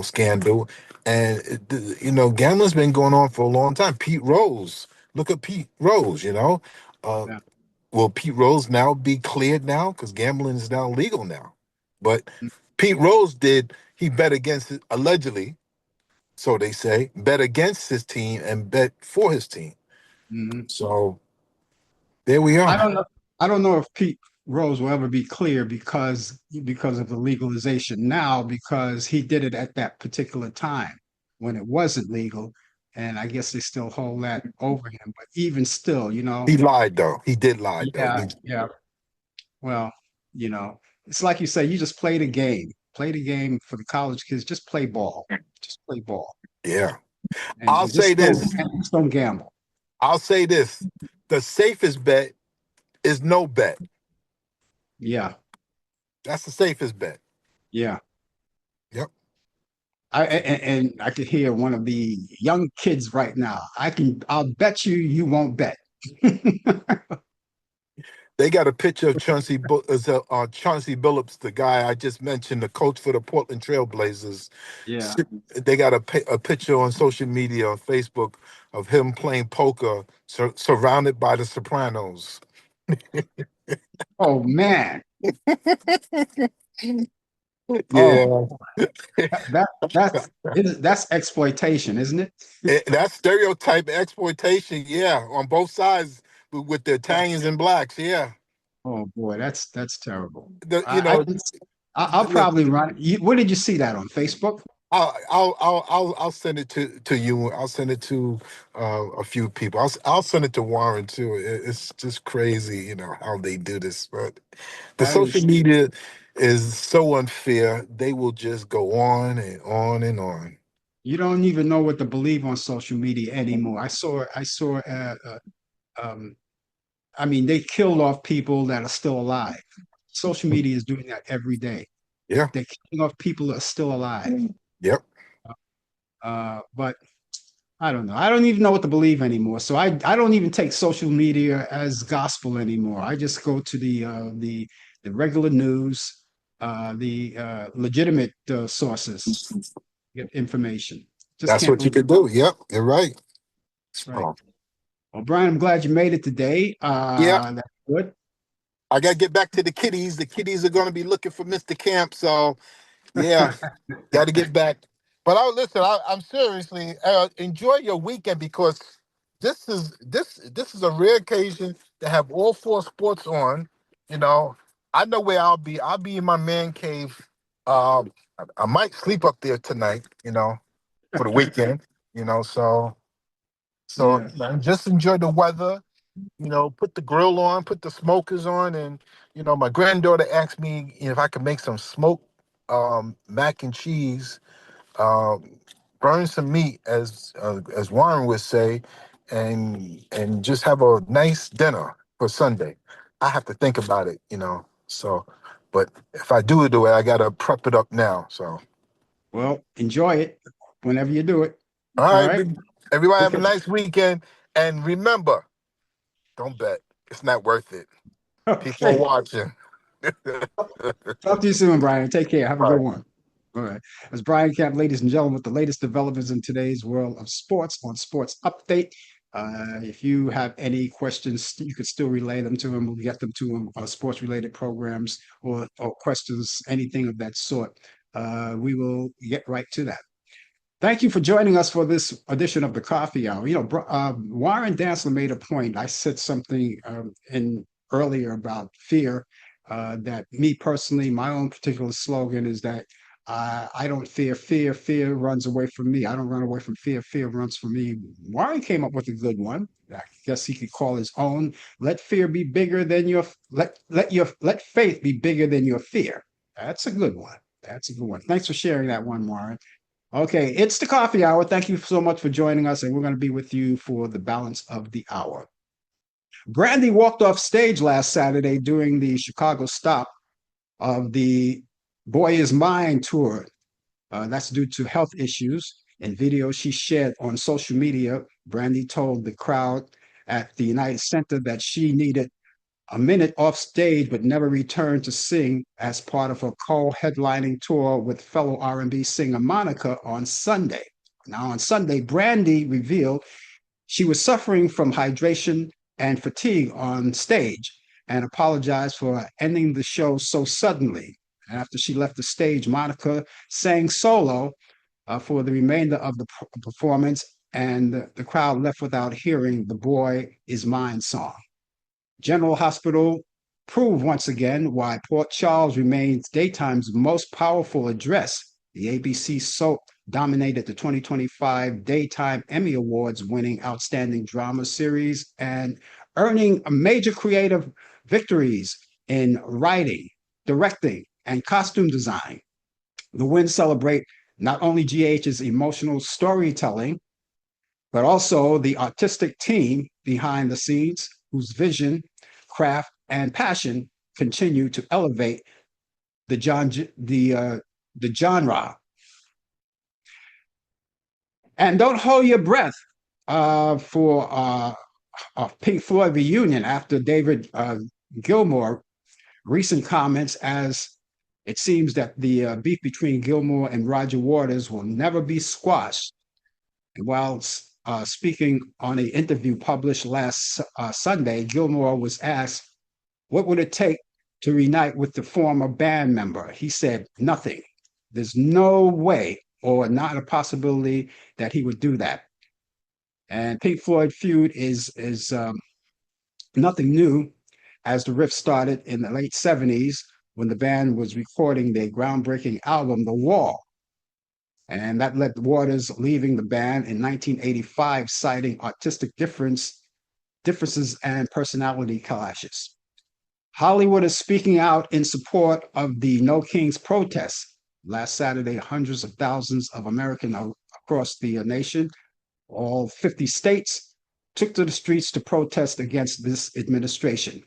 scandal, and gambling's been going on for a long time. Pete Rose, look at Pete Rose, uh, yeah. will Pete Rose now be cleared now because gambling is now legal now? But Mm, Pete Rose he bet against allegedly, so they say, bet against his team and bet for his team. mhm. So there we I are. don't know. I don't know if Pete Rose will ever be clear because of the legalization now, because he did it at that particular time when it wasn't legal, and I guess they still hold that over him. But even still, He lied though. He did lie though. yeah, yeah. Well, it's like you say, you just play the game. Play the game for the college kids. Just play ball. Just play ball, Yeah. and, I'll and say just don't this. and just don't gamble. I'll say this. The safest bet is no bet. Yeah, That's the safest bet. yeah. Yep. And I could hear one of the young kids right now. I'll bet you won't bet. They got a picture of Chauncey Billups, the guy I just mentioned, the coach for the Portland Trailblazers. Yeah. They got a picture on social media on Facebook of him playing poker, surrounded by the Sopranos. Oh man. Oh, Yeah, that that's exploitation, isn't it? That's stereotype exploitation. Yeah, on both sides with the Italians and blacks. Yeah, Oh boy, that's terrible. the you I know just I'll look. probably run. Where did you see that on Facebook? I'll send it to you. I'll send it to a few people. I'll send it to Warren too. It's just crazy, how they do this. But the That social is, media is so unfair. They will just go on and on and on. you don't even know what to believe on social media anymore. I saw um I mean, they killed off people that are still alive. Social media is doing that every day. Yeah. They're killing off people that are still alive. Yep. But I don't know. I don't even know what to believe anymore. So I don't even take social media as gospel anymore. I just go to the regular news, the legitimate sources, get information. Just That's can't what you believe. could do. Yep. You're right. That's right. So, Well, Brian, I'm glad you made it today. yeah. That's good. I got to get back to the kiddies. The kiddies are going to be looking for Mr. Camp. So, yeah. Got to get back. But listen. I'm seriously enjoy your weekend because this is a rare occasion to have all four sports on. You know, I know where I'll be. I'll be in my man cave. I might sleep up there tonight. For the weekend. So Yeah. just enjoy the weather. Put the grill on, put the smokers on, and my granddaughter asked me if I could make some smoked mac and cheese, um, burn some meat, as Warren would say, and just have a nice dinner for Sunday. I have to think about it. So, but if I do it the way, I gotta prep it up now. So, Well, enjoy it whenever you do it. all All right, right. everybody We'll have a catch nice weekend, and remember, don't bet. It's not worth it. you. People are Okay. watching. Talk to you soon, Brian. Take care. Have a good Bye. one. All right. As Brian Camp, ladies and gentlemen, with the latest developments in today's world of sports on Sports Update. If you have any questions, you could still relay them to him. We'll get them to him, sports related programs or questions, anything of that sort. We will get right to that. Thank you for joining us for this edition of the Coffee Hour. Warren Dantzler made a point. I said something in earlier about fear. That me personally, my own particular slogan is that I don't fear fear. Fear runs away from me. I don't run away from fear. Fear runs from me. Warren came up with a good one. I guess he could call his own. Let fear be bigger than your let faith be bigger than your fear. That's a good one. That's a good one. Thanks for sharing that one, Warren. Okay, it's the coffee hour. Thank you so much for joining us, and we're going to be with you for the balance of the hour. Brandy walked off stage last Saturday during the Chicago stop of the Boy Is Mine tour. That's due to health issues. In video she shared on social media, Brandy told the crowd at the United Center that she needed a minute off stage but never returned to sing as part of a co-headlining tour with fellow R&B singer Monica on Sunday. Now on Sunday, Brandy revealed she was suffering from hydration and fatigue on stage and apologized for ending the show so suddenly. After she left the stage, Monica sang solo for the remainder of the performance, and the crowd left without hearing the Boy Is Mine song. General Hospital proved once again why Port Charles remains daytime's most powerful address. The ABC soap dominated the 2025 Daytime Emmy Awards, winning Outstanding Drama Series and earning major creative victories in writing, directing, and costume design. The wins celebrate not only GH's emotional storytelling, but also the artistic team behind the scenes whose vision, craft, and passion continue to elevate the genre. And don't hold your breath for a Pink Floyd reunion after David Gilmour recent comments, as it seems that the beef between Gilmour and Roger Waters will never be squashed. And while speaking on an interview published last Sunday, Gilmour was asked, what would it take to reunite with the former band member? He said, nothing. There's no way or not a possibility that he would do that. And Pink Floyd feud is nothing new, as the rift started in the late 70s when the band was recording their groundbreaking album, The Wall. And that led Waters leaving the band in 1985, citing artistic differences and personality clashes. Hollywood is speaking out in support of the No Kings protests. Last Saturday, hundreds of thousands of Americans across the nation, all 50 states, took to the streets to protest against this administration.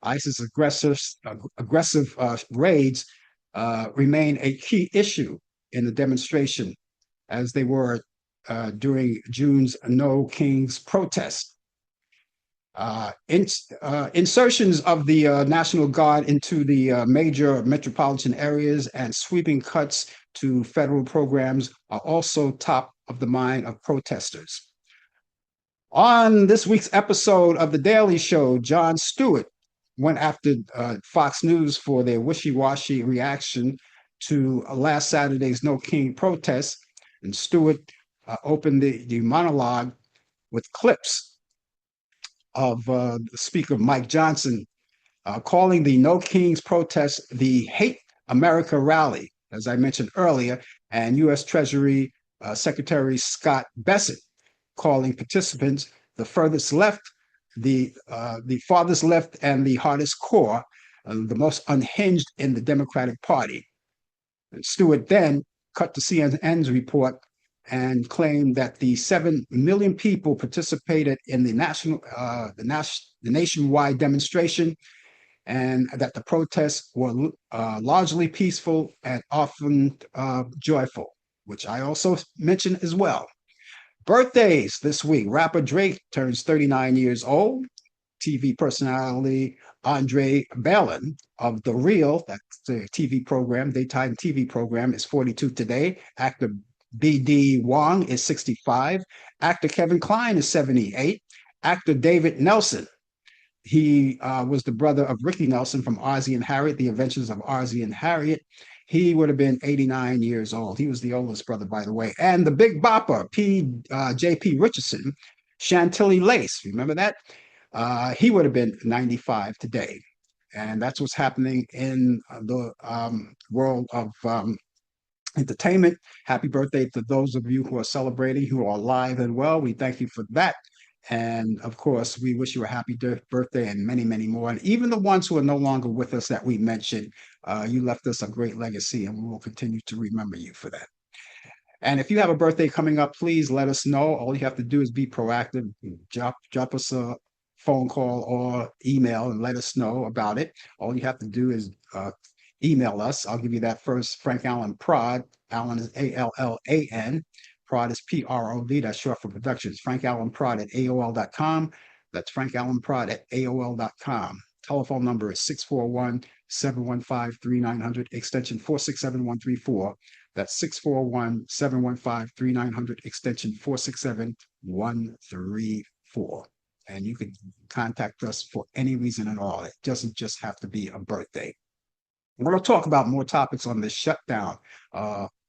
ISIS aggressive raids remain a key issue in the demonstration, as they were during June's No Kings protest. Insertions of the National Guard into the major metropolitan areas and sweeping cuts to federal programs are also top of the mind of protesters. On this week's episode of The Daily Show, Jon Stewart went after Fox News for their wishy-washy reaction to last Saturday's No King protest. And Stewart opened the monologue with clips of Speaker Mike Johnson calling the No Kings protest the Hate America rally, as I mentioned earlier, and U.S. Treasury Secretary Scott Bessent calling participants the furthest left, the farthest left, and the hardest core, the most unhinged in the Democratic Party. And Stewart then cut to CNN's report and claimed that the 7 million people participated in the nationwide demonstration, and that the protests were largely peaceful and often joyful, which I also mentioned as well. Birthdays this week: rapper Drake turns 39 years old. TV personality Andre Balin of The Real, that's the TV program, daytime TV program, is 42 today. Actor B.D. Wong is 65. Actor Kevin Kline is 78. Actor David Nelson, he was the brother of Ricky Nelson from Ozzie and Harriet, The Adventures of Ozzie and Harriet. He would have been 89 years old. He was the oldest brother, by the way. And the Big Bopper, J.P. Richardson, Chantilly Lace, remember that? He would have been 95 today. And that's what's happening in the world of entertainment. Happy birthday to those of you who are celebrating, who are alive and well. We thank you for that. And of course, we wish you a happy birthday and many, many more. And even the ones who are no longer with us that we mentioned, you left us a great legacy, and we will continue to remember you for that. And if you have a birthday coming up, please let us know. All you have to do is be proactive. Drop us a phone call or email and let us know about it. All you have to do is email us. I'll give you that first. Frank Allen Prod. Allen is Allan. Prod is PROD. That's short for productions. Frank Allen Prod at AOL.com. That's Frank Allen Prod at AOL.com. Telephone number is 641 715 3900, extension 467134. That's 641 715 3900, extension 467134. And you can contact us for any reason at all. It doesn't just have to be a birthday. We're going to talk about more topics on this shutdown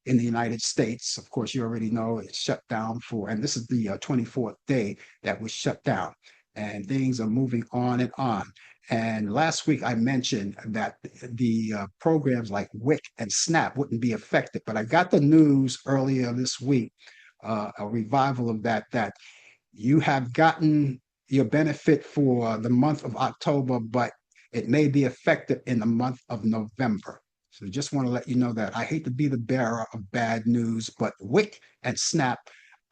in the United States. Of course, you already know it's shut down for, and this is the 24th day that was shut down, and things are moving on and on. And last week I mentioned that the programs like WIC and SNAP wouldn't be affected, but I got the news earlier this week, a revival of that you have gotten your benefit for the month of October, but it may be effective in the month of November. So just want to let you know that. I hate to be the bearer of bad news, but WIC and SNAP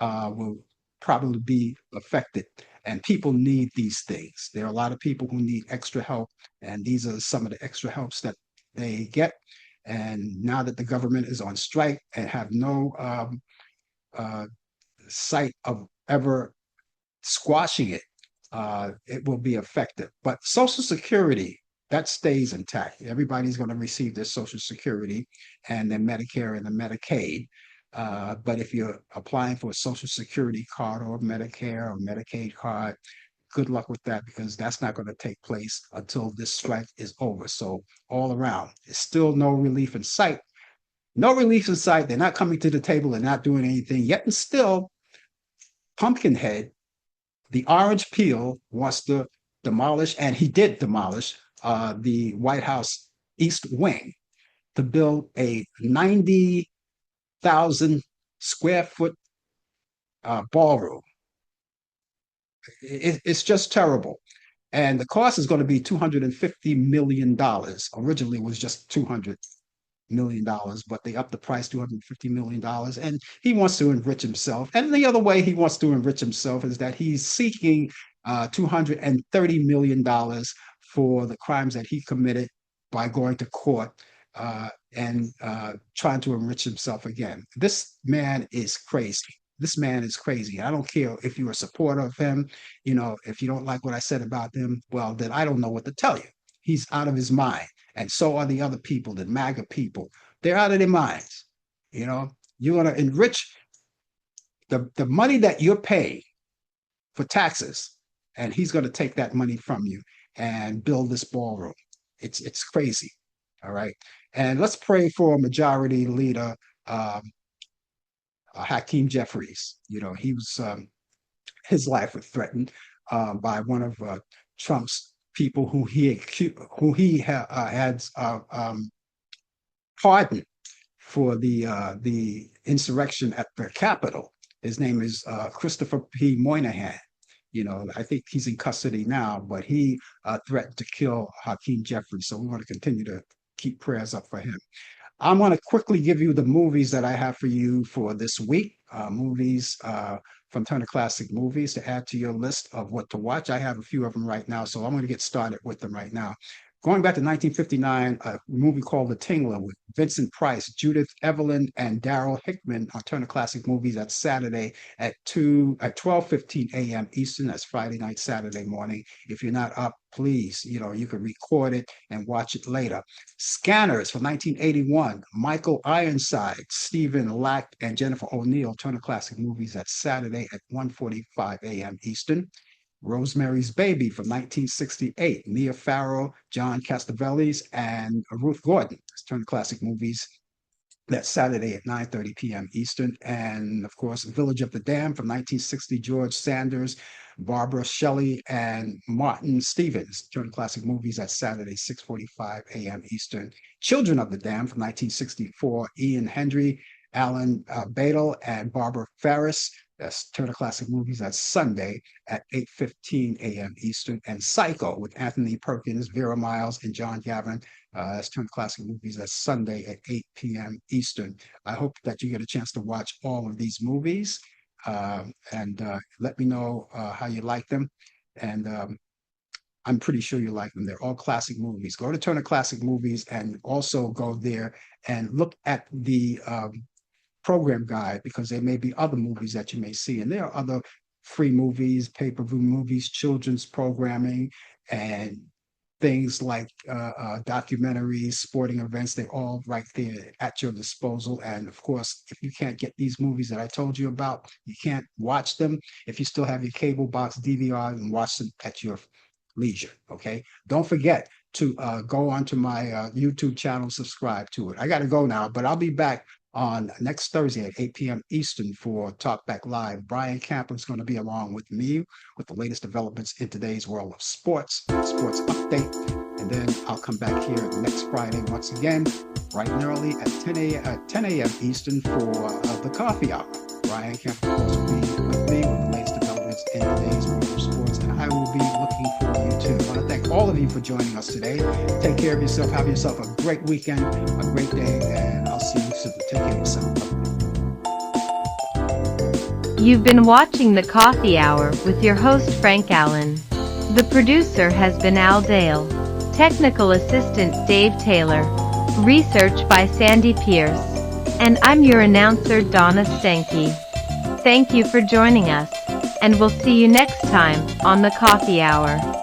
will probably be affected. And people need these things. There are a lot of people who need extra help, and these are some of the extra helps that they get. And now that the government is on strike and have no sight of ever squashing it will be effective. But Social Security, that stays intact. Everybody's going to receive their Social Security and their Medicare and the Medicaid. But if you're applying for a Social Security card or Medicare or Medicaid card, good luck with that, because that's not going to take place until this strike is over. So all around, there's still no relief in sight. No relief in sight. They're not coming to the table. They're not doing anything yet. And still, Pumpkinhead, the orange peel, wants to demolish, and he did demolish the White House East Wing to build a 90,000 square foot ballroom. It's just terrible. And the cost is going to be $250 million. Originally, it was just $200 million, but they upped the price $250 million, and he wants to enrich himself. And the other way he wants to enrich himself is that he's seeking $230 million for the crimes that he committed by going to court and trying to enrich himself again. This man is crazy. This man is crazy. I don't care if you're a supporter of him. If you don't like what I said about him, well, then I don't know what to tell you. He's out of his mind. And so are the other people, the MAGA people. They're out of their minds. You're going to enrich the money that you're paying for taxes, and he's going to take that money from you and build this ballroom. It's crazy. All right. And let's pray for Majority Leader Hakeem Jeffries. He was his life was threatened by one of Trump's people who he had pardoned for the insurrection at the Capitol. His name is Christopher P. Moynihan. I think he's in custody now, but he threatened to kill Hakeem Jeffries. So we want to continue to keep prayers up for him. I'm going to quickly give you the movies that I have for you for this week. Movies from Turner Classic Movies to add to your list of what to watch. I have a few of them right now, so I'm going to get started with them right now. Going back to 1959, a movie called The Tingler with Vincent Price, Judith Evelyn, and Daryl Hickman on Turner Classic Movies. That's Saturday at 12:15 a.m. Eastern. That's Friday night, Saturday morning. If you're not up, please, you can record it and watch it later. Scanners from 1981, Michael Ironside, Stephen Lack, and Jennifer O'Neill, Turner Classic Movies. That's Saturday at 1:45 a.m. Eastern. Rosemary's Baby from 1968, Mia Farrow, John Cassavetes, and Ruth Gordon. It's Turner Classic Movies. That's Saturday at 9:30 p.m. Eastern. And of course, Village of the Damned from 1960, George Sanders, Barbara Shelley, and Martin Stevens. Turner Classic Movies. That's Saturday, 6:45 a.m. Eastern. Children of the Damned from 1964, Ian Hendry, Alan Badel, and Barbara Ferris. That's Turner Classic Movies. That's Sunday at 8:15 a.m. Eastern. And Psycho with Anthony Perkins, Vera Miles, and John Gavin. That's Turner Classic Movies. That's Sunday at 8 p.m. Eastern. I hope that you get a chance to watch all of these movies and let me know how you like them. And I'm pretty sure you like them. They're all classic movies. Go to Turner Classic Movies and also go there and look at the program guide, because there may be other movies that you may see. And there are other free movies, pay-per-view movies, children's programming, and things like documentaries, sporting events. They're all right there at your disposal. And of course, if you can't get these movies that I told you about, you can't watch them. If you still have your cable box DVR, and watch them at your leisure. Okay. Don't forget to go onto my YouTube channel, subscribe to it. I got to go now, but I'll be back on next Thursday at 8 p.m. Eastern for Talk Back Live. Brian Camper is going to be along with me with the latest developments in today's world of sports update. And then I'll come back here next Friday once again, bright and early at 10 a.m. Eastern for the coffee hour. Brian Camper, of course, will be with me with the latest developments in today's world of sports, and I will be looking for you too. I want to thank all of you for joining us today. Take care of yourself. Have yourself a great weekend, a great day, and I'll see you soon. Take care of yourself. You've been watching The Coffee Hour with your host Frank Allan. The producer has been Al Dale. Technical assistant Dave Taylor. Research by Sandy Pierce. And I'm your announcer Donna Stenke. Thank you for joining us, and we'll see you next time on The Coffee Hour.